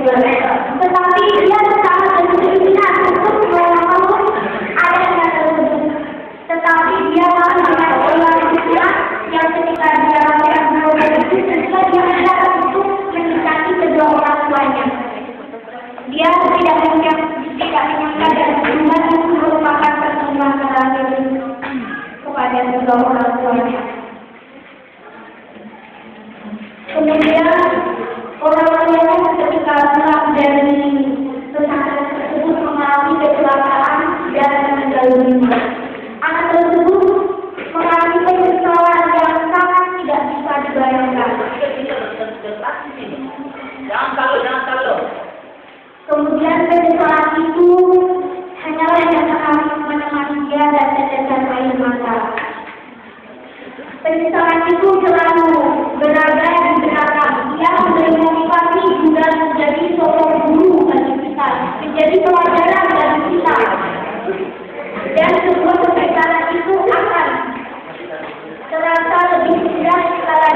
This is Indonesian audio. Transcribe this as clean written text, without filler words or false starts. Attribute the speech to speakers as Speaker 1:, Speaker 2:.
Speaker 1: Tetapi dia sangat berkeinginan untuk menolong ayahnya tersebut. Tetapi dia malah dengan perilakunya yang ketika dia lakukan hal itu, dia hendak untuk menikahi kedua orang tuanya. Dia tidak menyangka dan benar itu merupakan pertemuan terakhir kepada kedua orang tuanya. Kemudian orang tuanya ketika pulang dari pesantren tersebut mengalami kecelakaan dan meninggal dunia. Anak tersebut mengalami penyesalan yang sangat tidak bisa dibayangkan.
Speaker 2: Jangan kalau.
Speaker 1: Kemudian penyesalan itu hanyalah yang akan menemani dia dan tetesan air mata. Penyesalan itu selalu berada di belakang. Dia memberi motivasi juga menjadi sosok guru bagi kita, menjadi pelajaran bagi kita. Dan sebuah penyesalan itu akan terasa lebih indah setelah